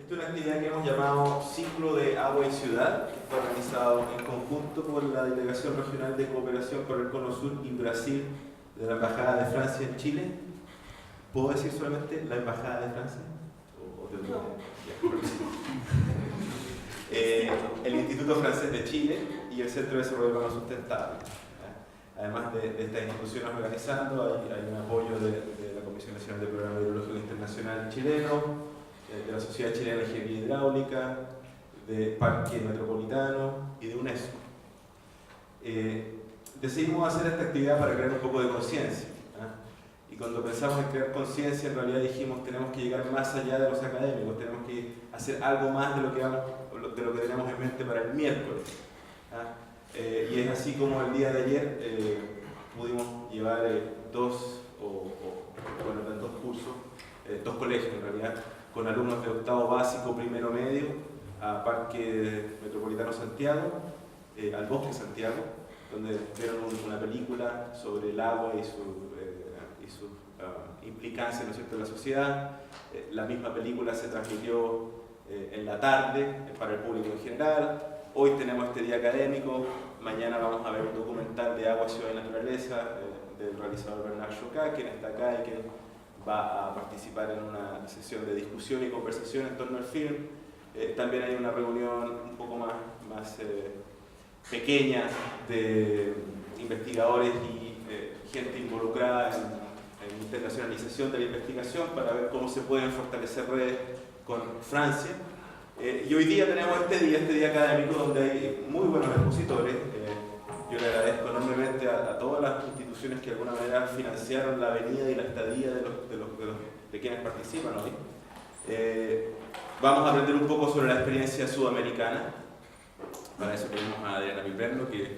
Esta es una actividad que hemos llamado Ciclo de Agua y Ciudad, que está organizado en conjunto por la Delegación Regional de Cooperación por el Cono Sur y Brasil de la Embajada de Francia en Chile. ¿Puedo decir solamente la Embajada de Francia? El Instituto Francés de Chile y el Centro de Desarrollo Urbano Sustentable. Además de estas instituciones organizando, hay un apoyo de la Comisión Nacional de Programa Hidrológico Internacional chileno, de la Sociedad Chilena de Ingeniería Hidráulica, de Parque Metropolitano y de UNESCO. Decidimos hacer esta actividad para crear un poco de conciencia. Y cuando pensamos en crear conciencia, en realidad dijimos tenemos que llegar más allá de los académicos, tenemos que hacer algo más de lo que tenemos en mente para el miércoles. Y es así como el día de ayer pudimos llevar dos cursos, dos colegios en realidad, con alumnos de octavo básico, primero medio, a Parque Metropolitano Santiago, al Bosque Santiago, donde vieron una película sobre el agua y su implicancia, ¿no es cierto?, en la sociedad. La misma película se transmitió en la tarde para el público en general. Hoy tenemos este día académico, mañana vamos a ver un documental de agua, ciudad y naturaleza del realizador Bernard Chocá, quien está acá y quien va a participar en una sesión de discusión y conversación en torno al film. También hay una reunión un poco más pequeña de investigadores y gente involucrada en internacionalización de la investigación para ver cómo se pueden fortalecer redes con Francia. Y hoy día tenemos este día académico donde hay muy buenos expositores. Yo le agradezco enormemente a todas las instituciones que de alguna manera financiaron la venida y la estadía de quienes participan hoy. Vamos a aprender un poco sobre la experiencia sudamericana. Para eso tenemos a Adriana Piperno, que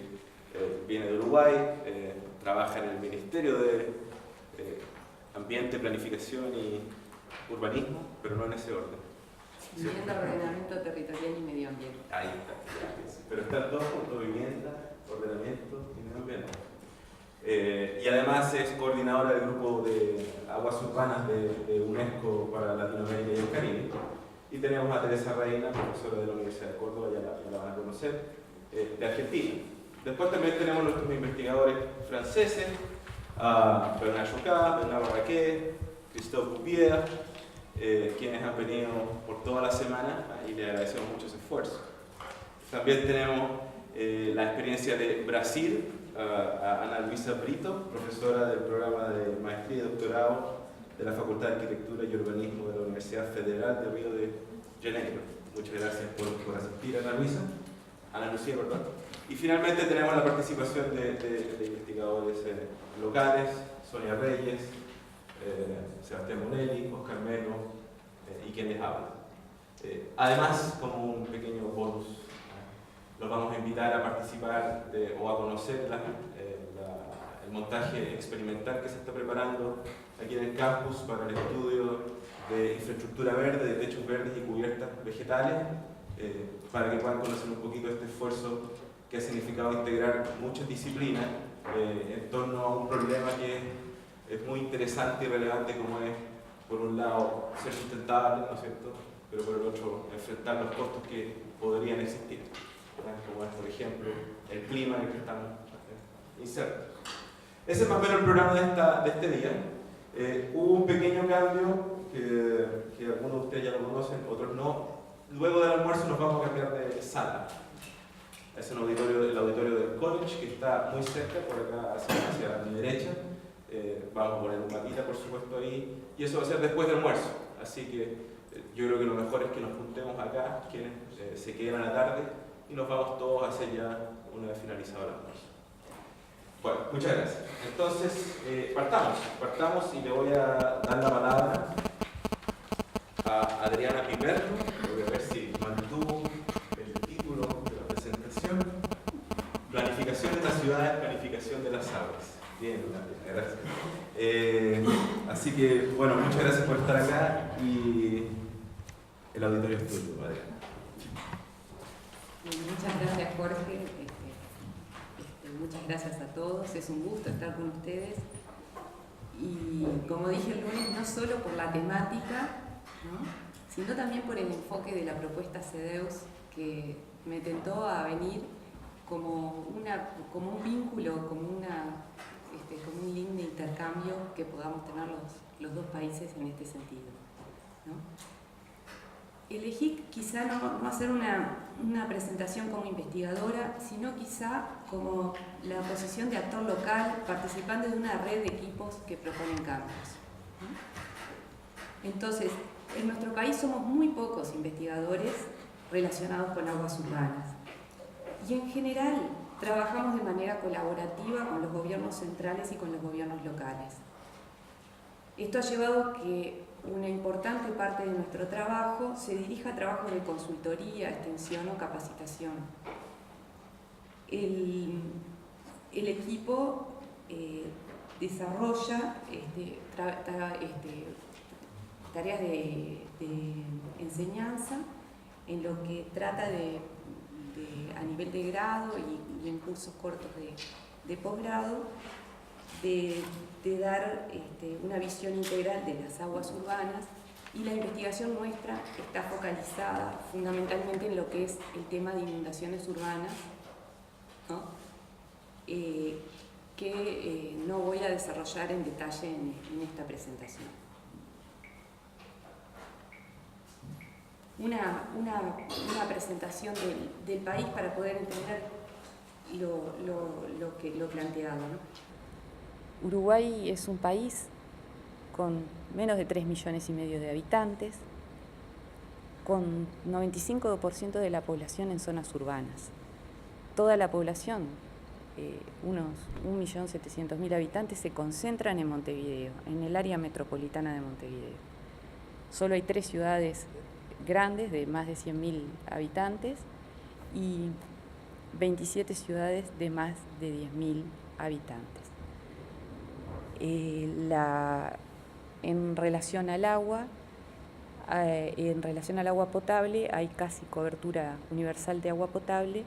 viene de Uruguay, trabaja en el Ministerio de Ambiente, Planificación y Urbanismo, pero no en ese orden. Vivienda, ordenamiento territorial y medio ambiente. Ahí está. Pero están todos juntos: vivienda, ordenamiento y medio ambiente. Y además es coordinadora del grupo de aguas urbanas de UNESCO para Latinoamérica y el Caribe. Y tenemos a Teresa Reina, profesora de la Universidad de Córdoba, ya la van a conocer, de Argentina. Después también tenemos nuestros investigadores franceses, Bernard Chocá, Bernard Barraquet, Christophe Poupier, quienes han venido por toda la semana y le agradecemos mucho su esfuerzo. También tenemos la experiencia de Brasil, a Ana Luisa Brito, profesora del programa de maestría y doctorado de la Facultad de Arquitectura y Urbanismo de la Universidad Federal de Río de Janeiro. Muchas gracias por asistir, Ana Lucía, perdón. Y finalmente tenemos la participación de investigadores locales, Sonia Reyes, Sebastián Bonelli, Oscar Meno y quienes hablan. Además, como un pequeño bonus, los vamos a invitar a participar o a conocer el montaje experimental que se está preparando aquí en el campus para el estudio de infraestructura verde, de techos verdes y cubiertas vegetales, para que puedan conocer un poquito este esfuerzo que ha significado integrar muchas disciplinas en torno a un problema que es muy interesante y relevante, como es, por un lado, ser sustentable, ¿no es cierto?, pero por el otro, enfrentar los costos que podrían existir, como es, por ejemplo, el clima en el que estamos insertos. Ese es más o menos el programa de este día. Hubo un pequeño cambio que algunos de ustedes ya lo conocen, otros no. Luego del almuerzo nos vamos a cambiar de sala. Es el auditorio del college, que está muy cerca, por acá hacia mi derecha. Vamos a poner un mapita, por supuesto, ahí, y eso va a ser después del almuerzo. Así que yo creo que lo mejor es que nos juntemos acá, quienes se queden a la tarde, y nos vamos todos a hacer ya una vez finalizado el almuerzo. Bueno, muchas gracias. Entonces, partamos y le voy a dar la palabra a Adriana Piperno. Voy a ver si mantuvo el título de la presentación. Planificación de las ciudades, planificación de las aguas. Bien, gracias. Así que, bueno, muchas gracias por estar acá y el auditorio es tuyo, Adriana. Muchas gracias, Jorge. Muchas gracias a todos. Es un gusto estar con ustedes. Y como dije el lunes, no solo por la temática, ¿no?, sino también por el enfoque de la propuesta CEDEUS, que me tentó a venir como un vínculo, como un link de intercambio que podamos tener los dos países en este sentido, ¿no? Elegí quizá no hacer una presentación como investigadora, sino quizá como la posición de actor local, participante de una red de equipos que proponen cambios, ¿no? Entonces, en nuestro país somos muy pocos investigadores relacionados con aguas urbanas. Y en general trabajamos de manera colaborativa con los gobiernos centrales y con los gobiernos locales. Esto ha llevado a que una importante parte de nuestro trabajo se dirija a trabajos de consultoría, extensión o capacitación. El equipo desarrolla tareas de enseñanza en lo que trata a nivel de grado y en cursos cortos de posgrado, de dar una visión integral de las aguas urbanas, y la investigación nuestra está focalizada fundamentalmente en lo que es el tema de inundaciones urbanas, ¿no? Que no voy a desarrollar en detalle en esta presentación. Una presentación del país para poder entender lo planteado, ¿no? Uruguay es un país con menos de 3,5 millones de habitantes, con 95% de la población en zonas urbanas. Toda la población, unos 1.700.000 habitantes, se concentran en Montevideo, en el área metropolitana de Montevideo. Solo hay 3 ciudades grandes de más de 100.000 habitantes y 27 ciudades de más de 10.000 habitantes. En relación al agua potable, hay casi cobertura universal de agua potable,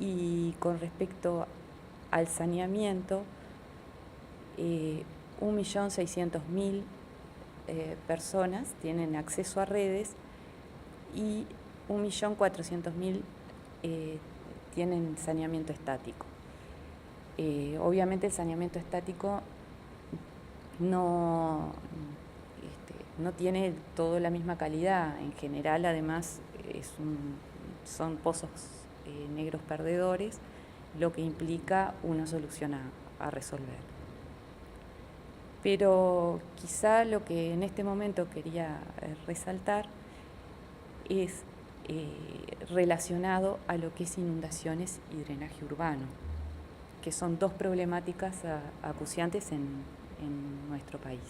y con respecto al saneamiento, 1.600.000 personas tienen acceso a redes y 1.400.000 tienen saneamiento estático. Obviamente el saneamiento estático no tiene toda la misma calidad. En general, además, son pozos negros perdedores, lo que implica una solución a resolver. Pero quizá lo que en este momento quería resaltar es relacionado a lo que es inundaciones y drenaje urbano, que son dos problemáticas acuciantes en nuestro país.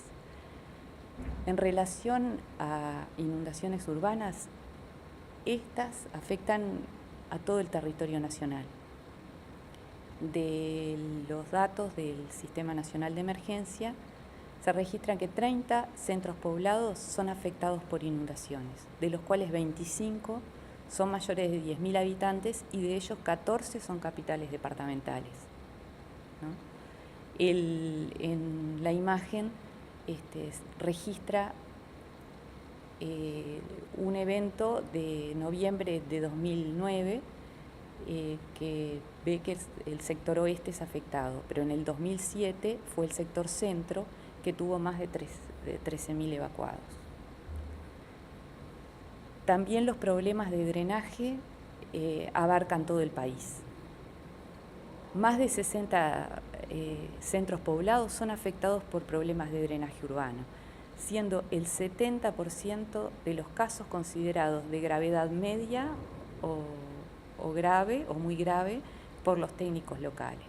En relación a inundaciones urbanas, estas afectan a todo el territorio nacional. De los datos del Sistema Nacional de Emergencia, se registran que 30 centros poblados son afectados por inundaciones, de los cuales 25 son mayores de 10.000 habitantes y de ellos 14 son capitales departamentales, ¿no? En la imagen registra un evento de noviembre de 2009 que ve que el sector oeste es afectado, pero en el 2007 fue el sector centro que tuvo más de 13.000 evacuados. También los problemas de drenaje abarcan todo el país. Más de 60 centros poblados son afectados por problemas de drenaje urbano, siendo el 70% de los casos considerados de gravedad media o grave o muy grave por los técnicos locales.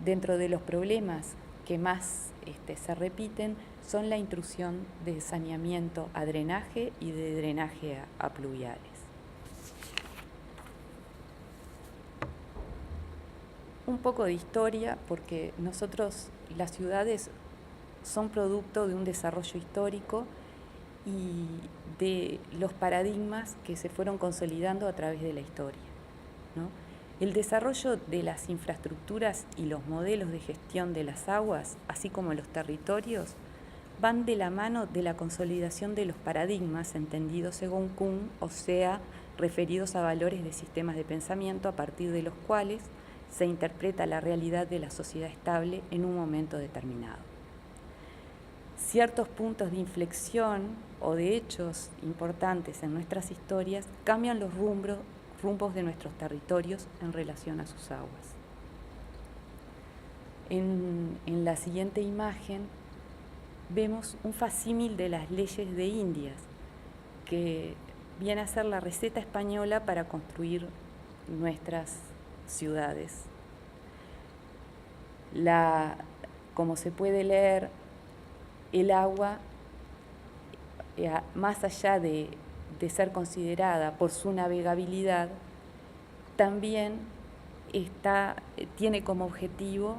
Dentro de los problemas que más se repiten son la intrusión de saneamiento a drenaje y de drenaje a pluviales. Un poco de historia, porque las ciudades son producto de un desarrollo histórico y de los paradigmas que se fueron consolidando a través de la historia, ¿no? El desarrollo de las infraestructuras y los modelos de gestión de las aguas, así como los territorios, van de la mano de la consolidación de los paradigmas entendidos según Kuhn, o sea, referidos a valores de sistemas de pensamiento a partir de los cuales se interpreta la realidad de la sociedad estable en un momento determinado. Ciertos puntos de inflexión o de hechos importantes en nuestras historias cambian los rumbos de nuestros territorios en relación a sus aguas. En la siguiente imagen vemos un facsímil de las leyes de Indias, que viene a ser la receta española para construir nuestras ciudades. Como se puede leer, el agua, más allá de ser considerada por su navegabilidad, también tiene como objetivo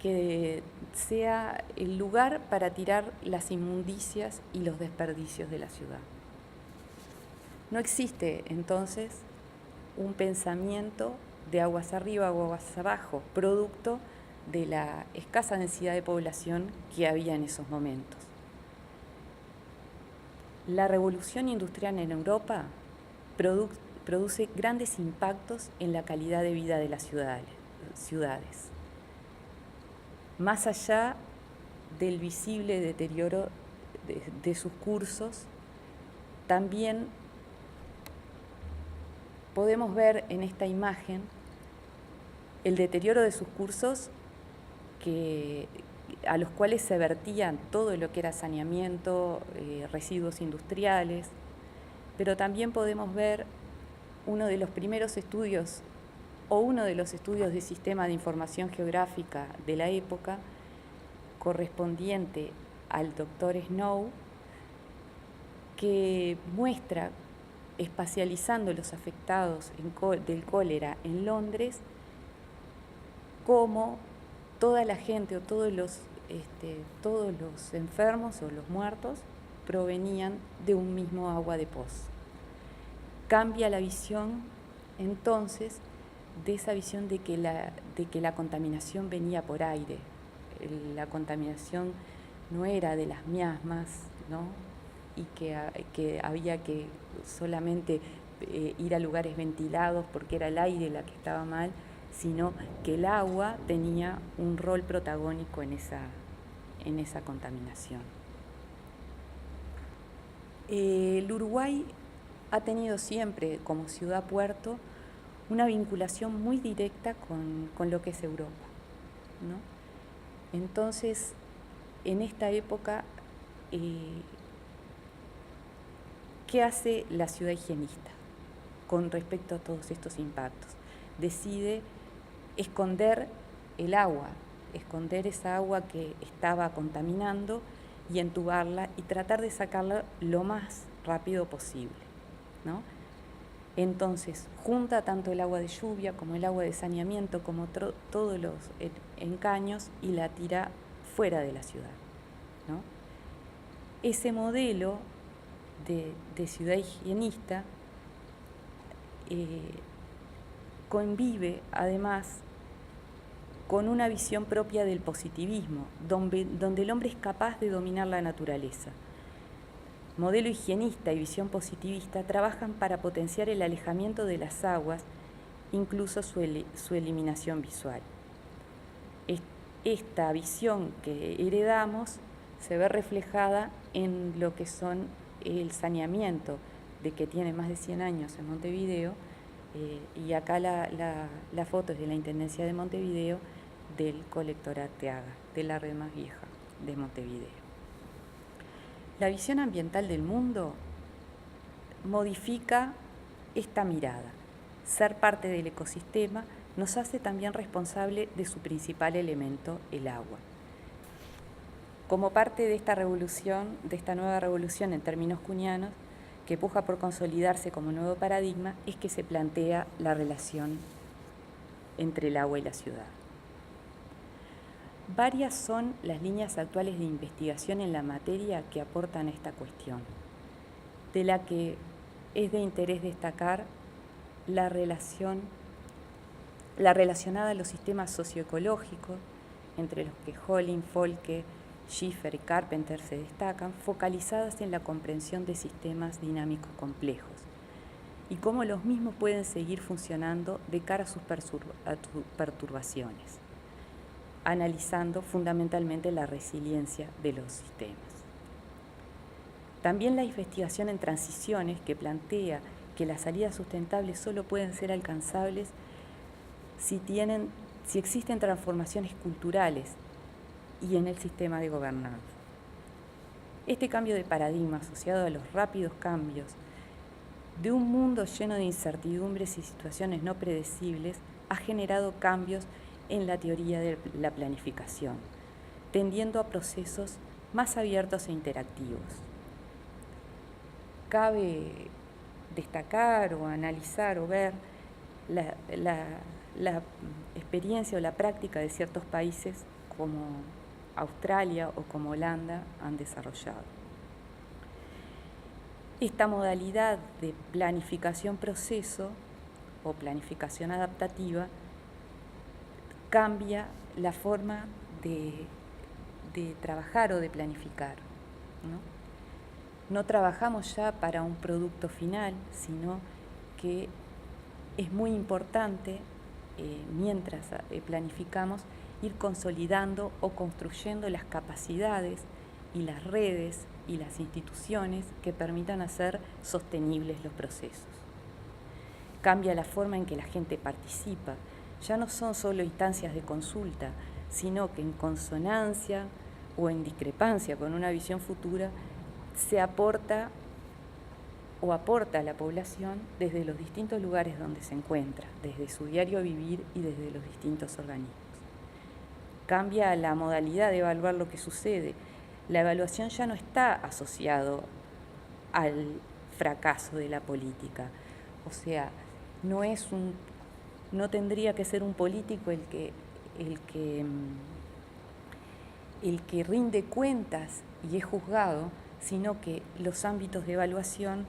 que sea el lugar para tirar las inmundicias y los desperdicios de la ciudad. No existe entonces un pensamiento de aguas arriba o aguas abajo, producto de la escasa densidad de población que había en esos momentos. La revolución industrial en Europa produce grandes impactos en la calidad de vida de las ciudades. Más allá del visible deterioro de sus cursos, también podemos ver en esta imagen el deterioro de sus cursos a los cuales se vertían todo lo que era saneamiento, residuos industriales, pero también podemos ver uno de los primeros estudios o uno de los estudios de sistema de información geográfica de la época, correspondiente al doctor Snow, que muestra, espacializando los afectados del cólera en Londres, cómo toda la gente o todos los enfermos o los muertos provenían de un mismo agua de pozo. Cambia la visión entonces de esa visión de que la contaminación venía por aire. La contaminación no era de las miasmas, ¿no? Y que había que solamente ir a lugares ventilados porque era el aire la que estaba mal, sino que el agua tenía un rol protagónico en esa contaminación. El Uruguay ha tenido siempre como ciudad-puerto una vinculación muy directa con lo que es Europa, ¿no? Entonces, en esta época, ¿qué hace la ciudad higienista con respecto a todos estos impactos? Decide esconder el agua, esconder esa agua que estaba contaminando y entubarla y tratar de sacarla lo más rápido posible, ¿no? Entonces, junta tanto el agua de lluvia como el agua de saneamiento, como todos los encaños y la tira fuera de la ciudad, ¿no? Ese modelo de ciudad higienista convive además con una visión propia del positivismo, donde el hombre es capaz de dominar la naturaleza. Modelo higienista y visión positivista trabajan para potenciar el alejamiento de las aguas, incluso su eliminación visual. Esta visión que heredamos se ve reflejada en lo que son el saneamiento, de que tiene más de 100 años en Montevideo, y acá la foto es de la Intendencia de Montevideo, del colector Arteaga, de la red más vieja de Montevideo. La visión ambiental del mundo modifica esta mirada. Ser parte del ecosistema nos hace también responsable de su principal elemento, el agua. Como parte de esta revolución, de esta nueva revolución en términos kuhnianos, que puja por consolidarse como nuevo paradigma, es que se plantea la relación entre el agua y la ciudad. Varias son las líneas actuales de investigación en la materia que aportan a esta cuestión, de la que es de interés destacar la relacionada a los sistemas socioecológicos, entre los que Holling, Folke, Schiffer y Carpenter se destacan, focalizadas en la comprensión de sistemas dinámicos complejos y cómo los mismos pueden seguir funcionando de cara a sus perturbaciones, analizando fundamentalmente la resiliencia de los sistemas. También la investigación en transiciones, que plantea que las salidas sustentables solo pueden ser alcanzables si existen transformaciones culturales y en el sistema de gobernanza. Este cambio de paradigma asociado a los rápidos cambios de un mundo lleno de incertidumbres y situaciones no predecibles ha generado cambios en la teoría de la planificación, tendiendo a procesos más abiertos e interactivos. Cabe destacar o analizar o ver la experiencia o la práctica de ciertos países como Australia o como Holanda han desarrollado. Esta modalidad de planificación-proceso o planificación adaptativa cambia la forma de trabajar o de planificar, ¿no? No trabajamos ya para un producto final, sino que es muy importante, mientras planificamos, ir consolidando o construyendo las capacidades y las redes y las instituciones que permitan hacer sostenibles los procesos. Cambia la forma en que la gente participa. Ya no son solo instancias de consulta, sino que en consonancia o en discrepancia con una visión futura se aporta a la población desde los distintos lugares donde se encuentra, desde su diario vivir y desde los distintos organismos. Cambia la modalidad de evaluar lo que sucede. La evaluación ya no está asociado al fracaso de la política. O sea, no tendría que ser un político el que rinde cuentas y es juzgado, sino que los ámbitos de evaluación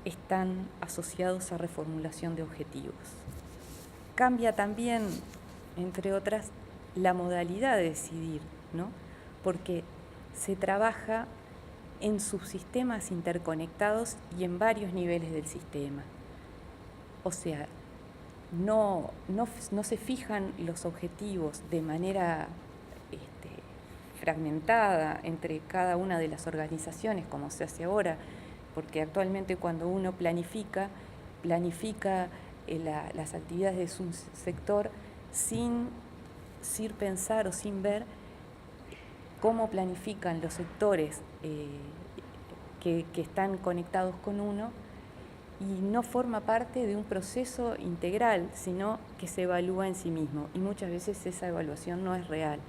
están asociados a reformulación de objetivos. Cambia también, entre otras, la modalidad de decidir, ¿no? Porque se trabaja en subsistemas interconectados y en varios niveles del sistema. O sea, no se fijan los objetivos de manera fragmentada entre cada una de las organizaciones, como se hace ahora, porque actualmente cuando uno planifica las actividades de su sector sin pensar o sin ver cómo planifican los sectores que están conectados con uno, y no forma parte de un proceso integral, sino que se evalúa en sí mismo, y muchas veces esa evaluación no es real.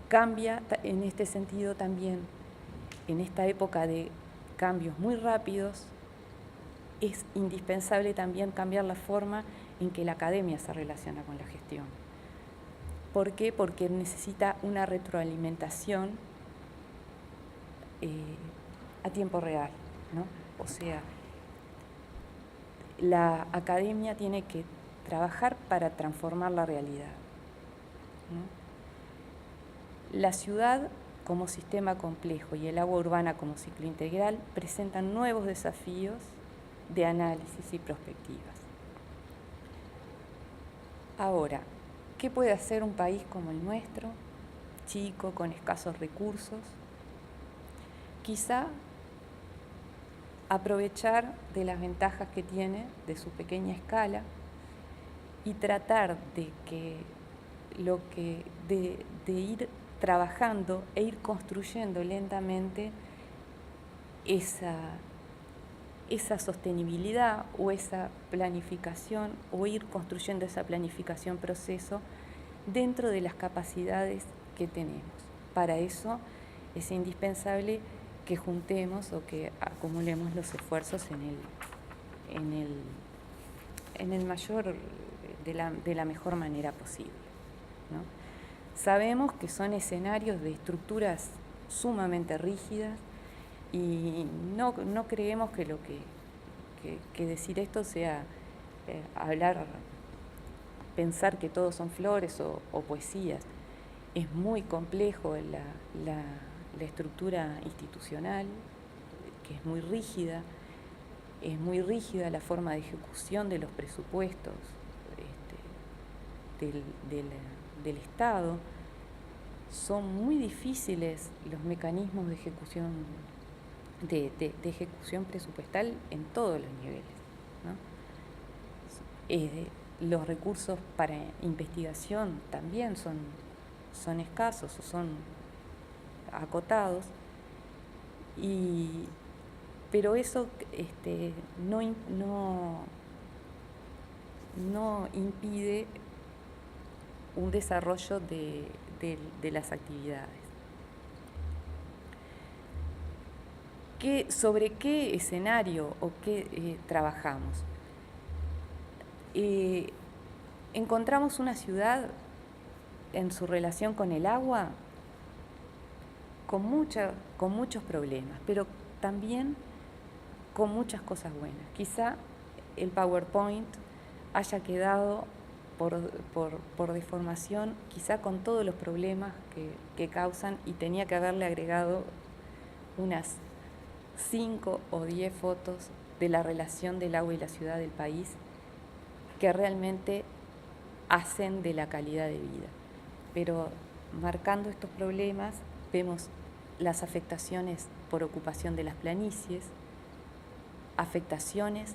Cambia en este sentido también, en esta época de cambios muy rápidos, es indispensable también cambiar la forma en que la academia se relaciona con la gestión. ¿Por qué? Porque necesita una retroalimentación a tiempo real, ¿no? O sea, la academia tiene que trabajar para transformar la realidad, ¿no? La ciudad como sistema complejo y el agua urbana como ciclo integral presentan nuevos desafíos de análisis y perspectivas. Ahora, ¿qué puede hacer un país como el nuestro, chico, con escasos recursos? Quizá aprovechar de las ventajas que tiene de su pequeña escala y tratar de ir trabajando e ir construyendo lentamente esa sostenibilidad o esa planificación, o ir construyendo esa planificación proceso dentro de las capacidades que tenemos. Para eso es indispensable que juntemos o que acumulemos los esfuerzos en el mayor, de la mejor manera posible, ¿no? Sabemos que son escenarios de estructuras sumamente rígidas y no creemos que decir esto sea hablar pensar que todos son flores o poesías. Es muy complejo la estructura institucional, que es muy rígida la forma de ejecución de los presupuestos del Estado. Son muy difíciles los mecanismos de ejecución ejecución presupuestal en todos los niveles, ¿no? Los recursos para investigación también son escasos o son acotados, pero eso no impide un desarrollo de las actividades. ¿Sobre qué escenario o qué trabajamos? Encontramos una ciudad en su relación con el agua con muchos problemas, pero también con muchas cosas buenas. Quizá el PowerPoint haya quedado por deformación, quizá con todos los problemas que causan, y tenía que haberle agregado unas 5 o 10 fotos de la relación del agua y la ciudad del país que realmente hacen de la calidad de vida. Pero marcando estos problemas vemos las afectaciones por ocupación de las planicies, afectaciones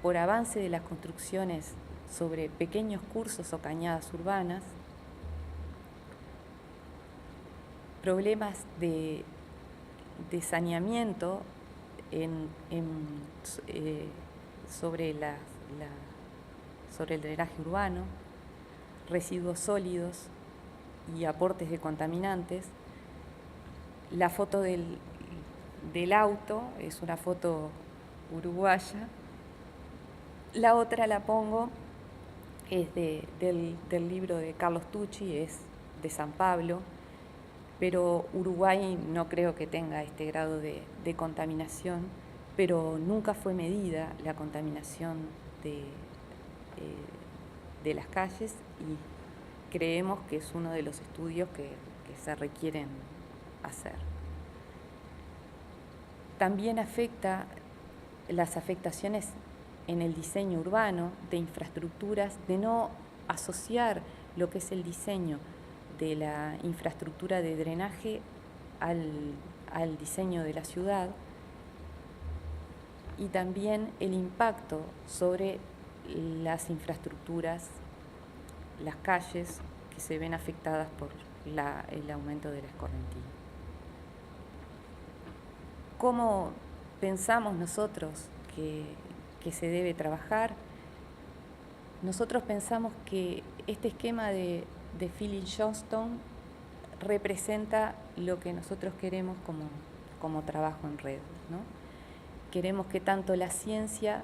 por avance de las construcciones sobre pequeños cursos o cañadas urbanas, problemas de saneamiento sobre el drenaje urbano, residuos sólidos y aportes de contaminantes. La foto del auto es una foto uruguaya. La otra la pongo, es del libro de Carlos Tucci, es de San Pablo, pero Uruguay no creo que tenga este grado de contaminación, pero nunca fue medida la contaminación de las calles, y creemos que es uno de los estudios que se requieren hacer. También afecta las afectaciones en el diseño urbano de infraestructuras, de no asociar lo que es el diseño de la infraestructura de drenaje al diseño de la ciudad, y también el impacto sobre las infraestructuras, las calles que se ven afectadas por el aumento de la escorrentina. ¿Cómo pensamos nosotros que se debe trabajar? Nosotros pensamos que este esquema de Philip Johnston representa lo que nosotros queremos como trabajo en red, ¿no? Queremos que tanto la ciencia,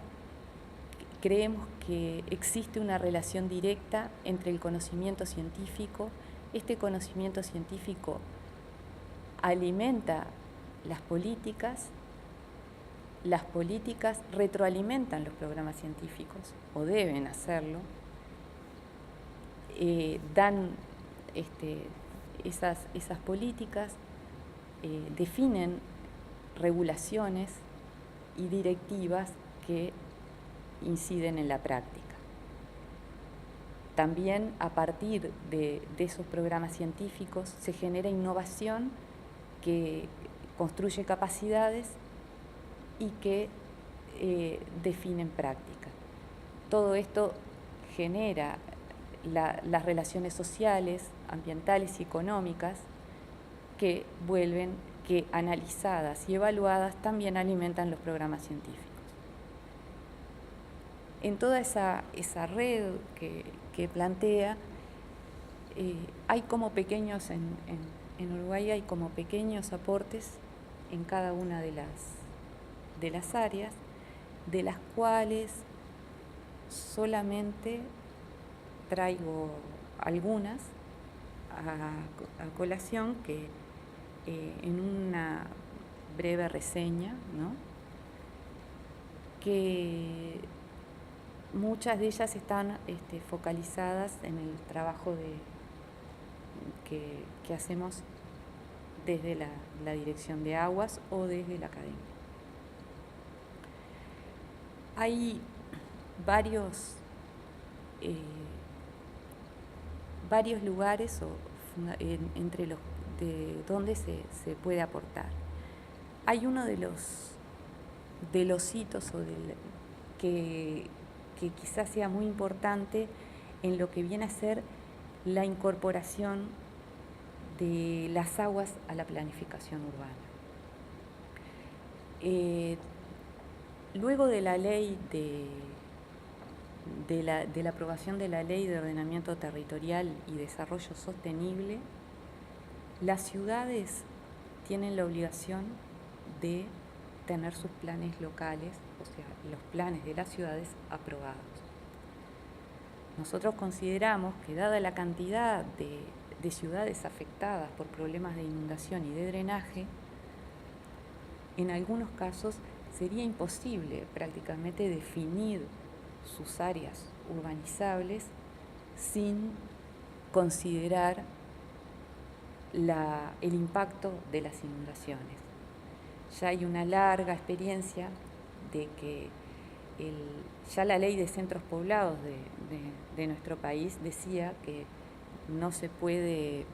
creemos que existe una relación directa entre el conocimiento científico. Este conocimiento científico alimenta las políticas retroalimentan los programas científicos, o deben hacerlo, dan esas políticas, definen regulaciones y directivas que inciden en la práctica. También a partir de esos programas científicos se genera innovación que construye capacidades y que definen práctica. Todo esto genera las relaciones sociales, ambientales y económicas que analizadas y evaluadas también alimentan los programas científicos. En toda esa red que plantea, hay como pequeños, en Uruguay hay como pequeños aportes en cada una de las áreas, de las cuales solamente traigo algunas a colación, que en una breve reseña, ¿no?, que muchas de ellas están focalizadas en el trabajo que hacemos desde la Dirección de Aguas o desde la academia. Hay varios lugares entre los de donde se puede aportar. Hay uno de los hitos que quizás sea muy importante en lo que viene a ser la incorporación de las aguas a la planificación urbana. Luego de la ley de la aprobación de la Ley de Ordenamiento Territorial y Desarrollo Sostenible, las ciudades tienen la obligación de tener sus planes locales, o sea, los planes de las ciudades aprobados. Nosotros consideramos que dada la cantidad de ciudades afectadas por problemas de inundación y de drenaje, en algunos casos sería imposible prácticamente definir sus áreas urbanizables sin considerar el impacto de las inundaciones. Ya hay una larga experiencia de que ya la ley de centros poblados de nuestro país decía que no se puede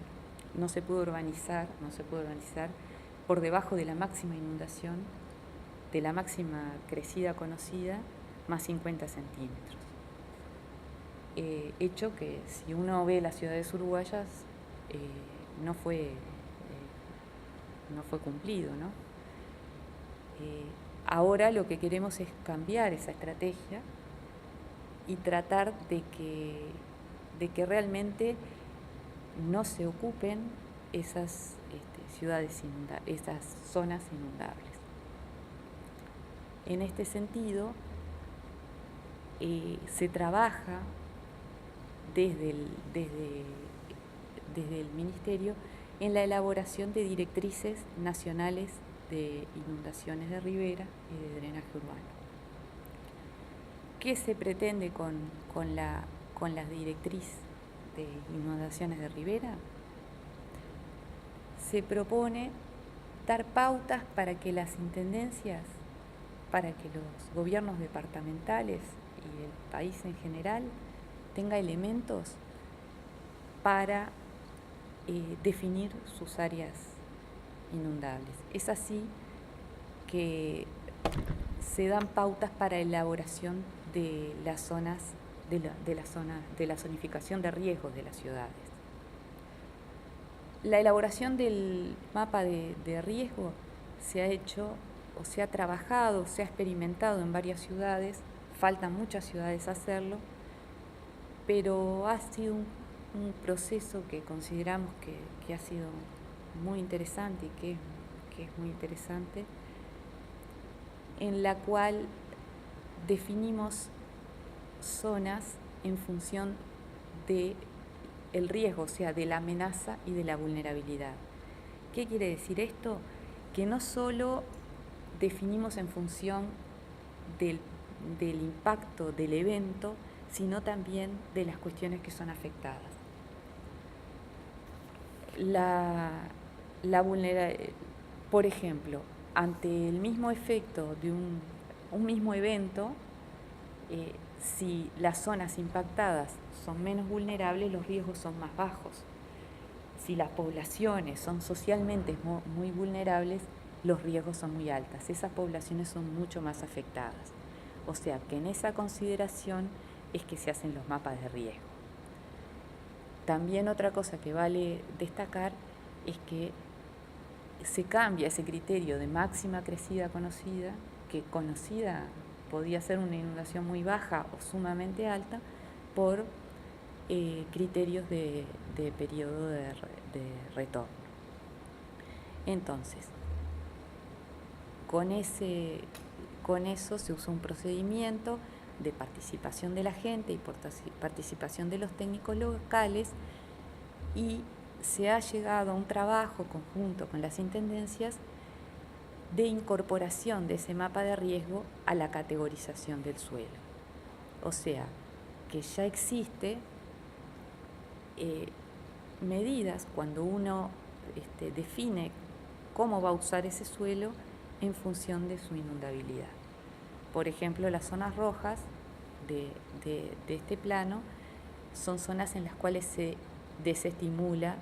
urbanizar por debajo de la máxima inundación, de la máxima crecida conocida, más 50 centímetros. Hecho que si uno ve las ciudades uruguayas no fue cumplido, ¿no? Ahora lo que queremos es cambiar esa estrategia y tratar de que realmente no se ocupen esas esas zonas inundables. En este sentido, se trabaja desde el Ministerio en la elaboración de directrices nacionales de inundaciones de ribera y de drenaje urbano. ¿Qué se pretende con las directrices de inundaciones de ribera? Se propone dar pautas para que las intendencias, para que los gobiernos departamentales y el país en general tenga elementos para definir sus áreas inundables. Es así que se dan pautas para elaboración de las zonas de la zonificación de riesgos de las ciudades. La elaboración del mapa de riesgo se ha hecho o se ha trabajado, se ha experimentado en varias ciudades, faltan muchas ciudades hacerlo, pero ha sido un proceso que consideramos que ha sido muy interesante y que es muy interesante, en la cual definimos zonas en función del riesgo, o sea, de la amenaza y de la vulnerabilidad. ¿Qué quiere decir esto? Que no solo definimos en función del impacto del evento, sino también de las cuestiones que son afectadas. Por ejemplo, ante el mismo efecto de un mismo evento, si las zonas impactadas son menos vulnerables, los riesgos son más bajos. Si las poblaciones son socialmente muy vulnerables, los riesgos son muy altos. Esas poblaciones son mucho más afectadas. O sea, que en esa consideración es que se hacen los mapas de riesgo. También otra cosa que vale destacar es que se cambia ese criterio de máxima crecida conocida, que conocida podía ser una inundación muy baja o sumamente alta, por criterios de periodo de retorno. Entonces, con eso se usa un procedimiento de participación de la gente y participación de los técnicos locales, y se ha llegado a un trabajo conjunto con las intendencias de incorporación de ese mapa de riesgo a la categorización del suelo. O sea, que ya existe medidas cuando uno define cómo va a usar ese suelo en función de su inundabilidad. Por ejemplo, las zonas rojas de este plano son zonas en las cuales se desestimula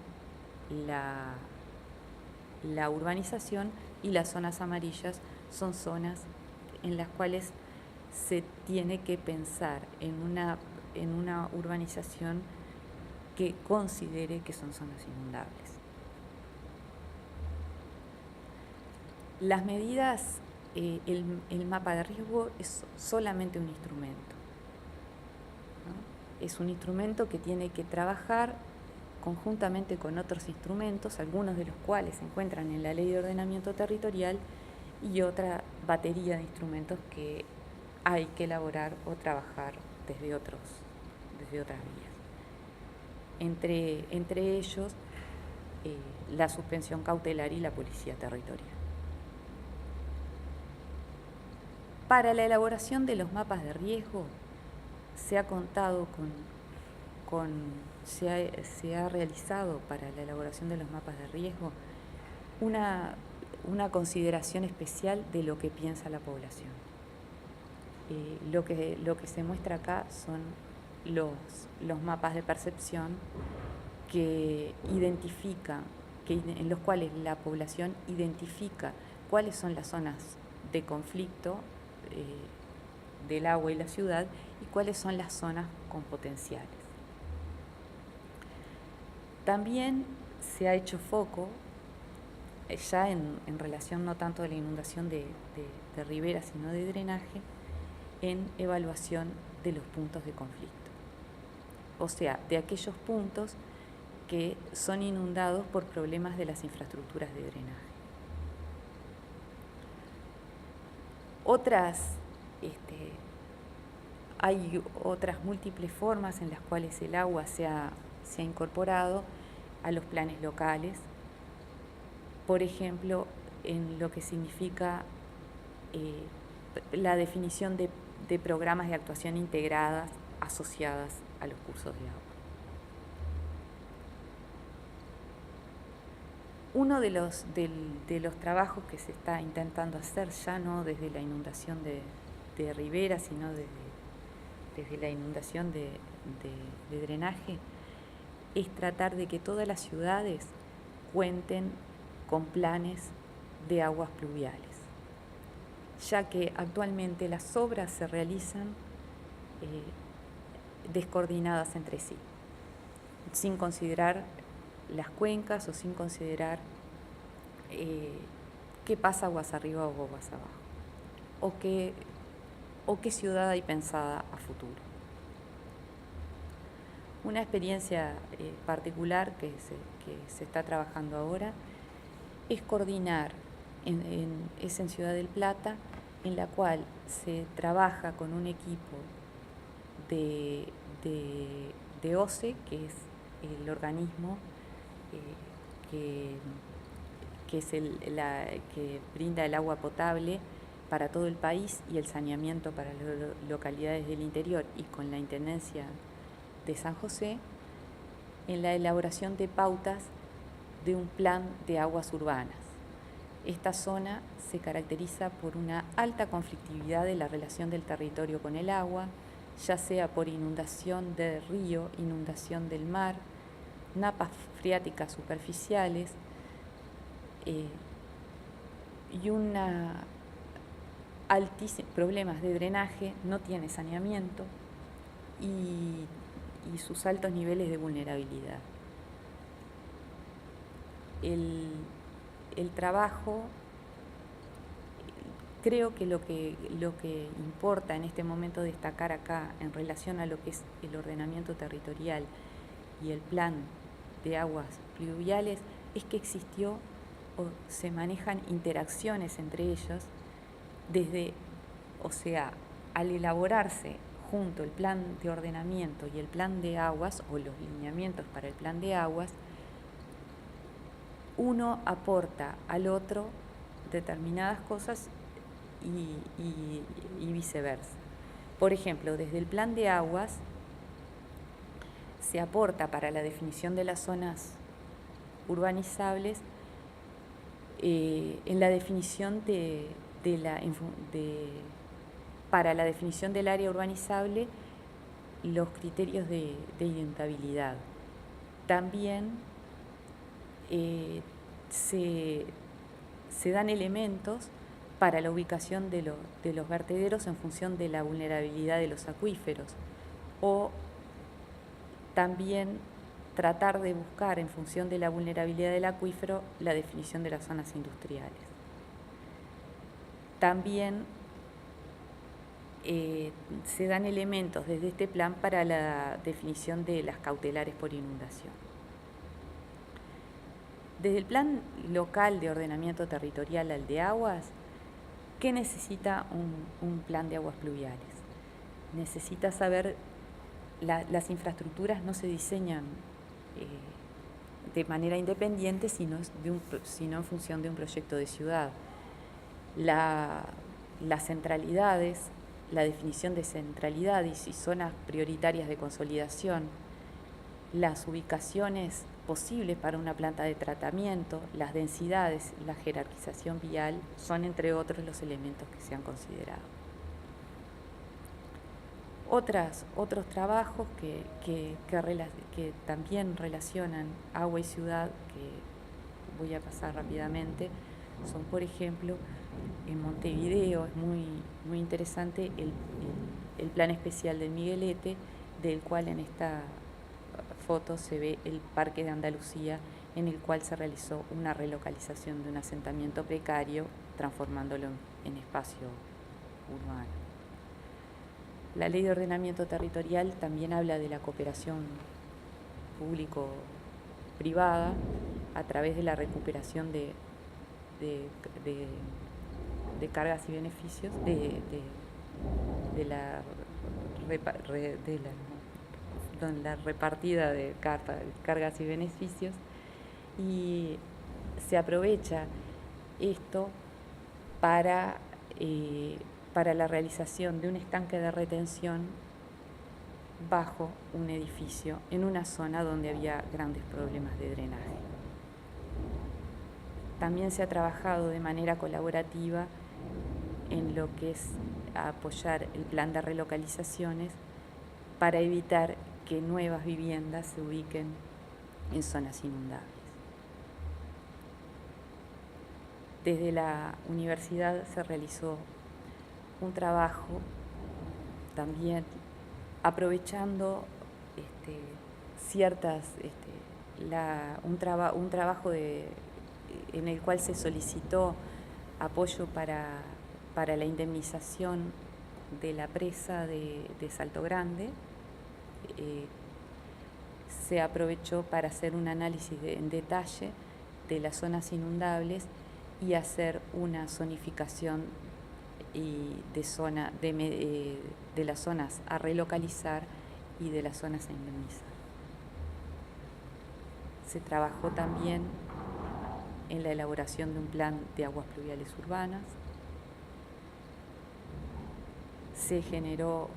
la urbanización, y las zonas amarillas son zonas en las cuales se tiene que pensar en una urbanización que considere que son zonas inundables. Las medidas, el mapa de riesgo es solamente un instrumento, ¿no? Es un instrumento que tiene que trabajar conjuntamente con otros instrumentos, algunos de los cuales se encuentran en la Ley de Ordenamiento Territorial, y otra batería de instrumentos que hay que elaborar o trabajar desde otras vías. Entre ellos, la suspensión cautelar y la policía territorial. Para la elaboración de los mapas de riesgo se ha contado se ha realizado para la elaboración de los mapas de riesgo una consideración especial de lo que piensa la población. Lo que se muestra acá son los mapas de percepción que identifican, en los cuales la población identifica cuáles son las zonas de conflicto del agua y la ciudad y cuáles son las zonas con potenciales. También se ha hecho foco, ya en relación no tanto de la inundación de ribera, sino de drenaje, en evaluación de los puntos de conflicto. O sea, de aquellos puntos que son inundados por problemas de las infraestructuras de drenaje. Hay otras múltiples formas en las cuales el agua se ha incorporado a los planes locales. Por ejemplo, en lo que significa la definición de programas de actuación integradas asociadas a los cursos de agua. Uno de los trabajos que se está intentando hacer, ya no desde la inundación de ribera, sino desde la inundación de drenaje, es tratar de que todas las ciudades cuenten con planes de aguas pluviales, ya que actualmente las obras se realizan descoordinadas entre sí, sin considerar las cuencas o sin considerar qué pasa aguas arriba o aguas abajo, o qué ciudad hay pensada a futuro. Una experiencia particular que se está trabajando ahora es coordinar, es en Ciudad del Plata, en la cual se trabaja con un equipo de OCE, que es el organismo que brinda el agua potable para todo el país y el saneamiento para las localidades del interior, y con la Intendencia de San José, en la elaboración de pautas de un plan de aguas urbanas. Esta zona se caracteriza por una alta conflictividad de la relación del territorio con el agua, ya sea por inundación del río, inundación del mar, napas freáticas superficiales y problemas de drenaje, no tiene saneamiento y sus altos niveles de vulnerabilidad. El trabajo, creo que lo que importa en este momento destacar acá en relación a lo que es el ordenamiento territorial y el plan de aguas pluviales es que existió o se manejan interacciones entre ellos al elaborarse junto el plan de ordenamiento y el plan de aguas o los lineamientos para el plan de aguas, uno aporta al otro determinadas cosas y viceversa. Por ejemplo, desde el plan de aguas se aporta para la definición de las zonas urbanizables, en la definición para la definición del área urbanizable, los criterios de inundabilidad. También se dan elementos para la ubicación de los vertederos en función de la vulnerabilidad de los acuíferos, o también tratar de buscar en función de la vulnerabilidad del acuífero la definición de las zonas industriales. También se dan elementos desde este plan para la definición de las cautelares por inundación. Desde el plan local de ordenamiento territorial al de aguas, ¿qué necesita un plan de aguas pluviales? Necesita saber, las infraestructuras no se diseñan de manera independiente, sino en función de un proyecto de ciudad. Las centralidades, la definición de centralidades y zonas prioritarias de consolidación, las ubicaciones posibles para una planta de tratamiento, las densidades, la jerarquización vial, son entre otros los elementos que se han considerado. Otros trabajos que también relacionan agua y ciudad, que voy a pasar rápidamente, son, por ejemplo, en Montevideo es muy interesante el plan especial del Miguelete, del cual en esta foto se ve el Parque de Andalucía, en el cual se realizó una relocalización de un asentamiento precario, transformándolo en espacio urbano. La Ley de Ordenamiento Territorial también habla de la cooperación público-privada a través de la recuperación de cargas y beneficios, de la repartida de cargas y beneficios, y se aprovecha esto para la realización de un estanque de retención bajo un edificio en una zona donde había grandes problemas de drenaje. También se ha trabajado de manera colaborativa en lo que es apoyar el plan de relocalizaciones para evitar que nuevas viviendas se ubiquen en zonas inundables. Desde la universidad se realizó un trabajo también aprovechando un trabajo en el cual se solicitó apoyo para la indemnización de la presa de Salto Grande. Se aprovechó para hacer un análisis en detalle de las zonas inundables y hacer una zonificación de las zonas a relocalizar y de las zonas a indemnizar. Se trabajó también en la elaboración de un plan de aguas pluviales urbanas. Se generó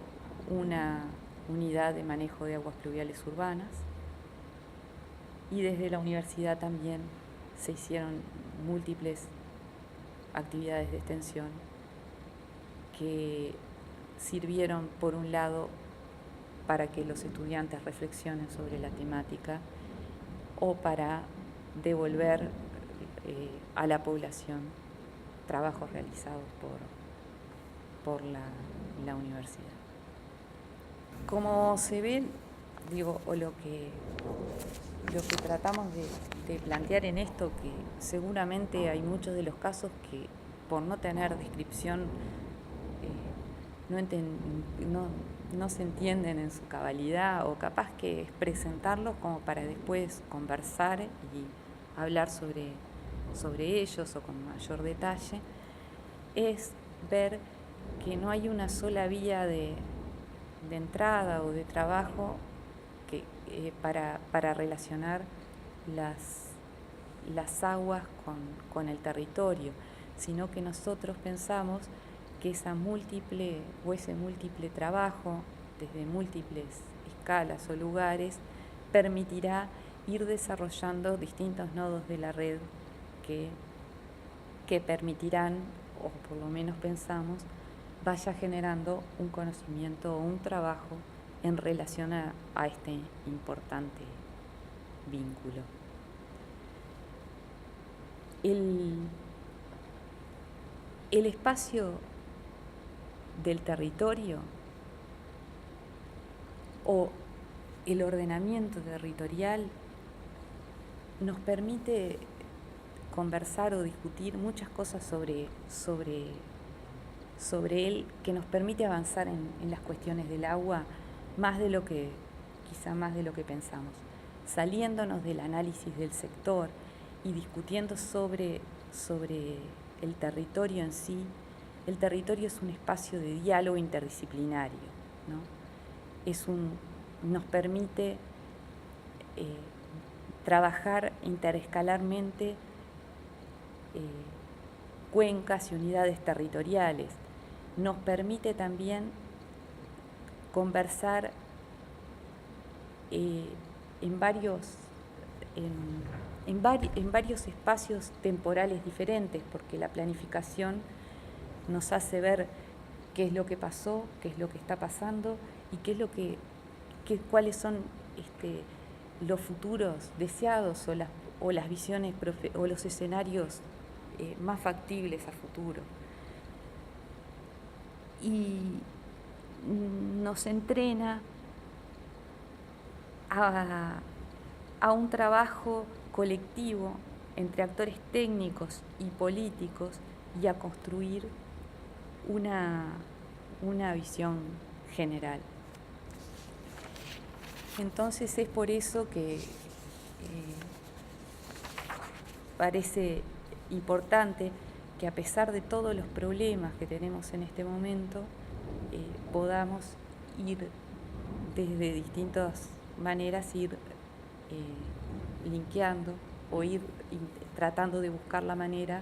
una unidad de manejo de aguas pluviales urbanas, y desde la universidad también se hicieron múltiples actividades de extensión que sirvieron, por un lado, para que los estudiantes reflexionen sobre la temática o para devolver a la población trabajos realizados por la universidad. Como se ve, o lo que tratamos de plantear en esto, que seguramente hay muchos de los casos que por no tener descripción no se entienden en su cabalidad, o capaz que es presentarlos como para después conversar y hablar sobre ellos o con mayor detalle, es ver que no hay una sola vía de entrada o de trabajo para relacionar las aguas con el territorio, sino que nosotros pensamos que ese múltiple trabajo desde múltiples escalas o lugares permitirá ir desarrollando distintos nodos de la red que permitirán, o por lo menos pensamos, vaya generando un conocimiento o un trabajo en relación a este importante vínculo. El espacio del territorio o el ordenamiento territorial nos permite conversar o discutir muchas cosas sobre él, que nos permite avanzar en las cuestiones del agua quizá más de lo que pensamos, saliéndonos del análisis del sector y discutiendo sobre el territorio en sí. El territorio es un espacio de diálogo interdisciplinario, ¿no? Nos permite trabajar interescalarmente cuencas y unidades territoriales. Nos permite también conversar en varios espacios temporales diferentes, porque la planificación nos hace ver qué es lo que pasó, qué es lo que está pasando y cuáles son los futuros deseados o las visiones o los escenarios más factibles a futuro. Y nos entrena a un trabajo colectivo entre actores técnicos y políticos y a construir una visión general. Entonces es por eso que parece importante que, a pesar de todos los problemas que tenemos en este momento, podamos ir desde distintas maneras, linkeando o ir tratando de buscar la manera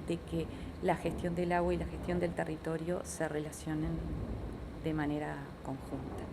de que la gestión del agua y la gestión del territorio se relacionen de manera conjunta.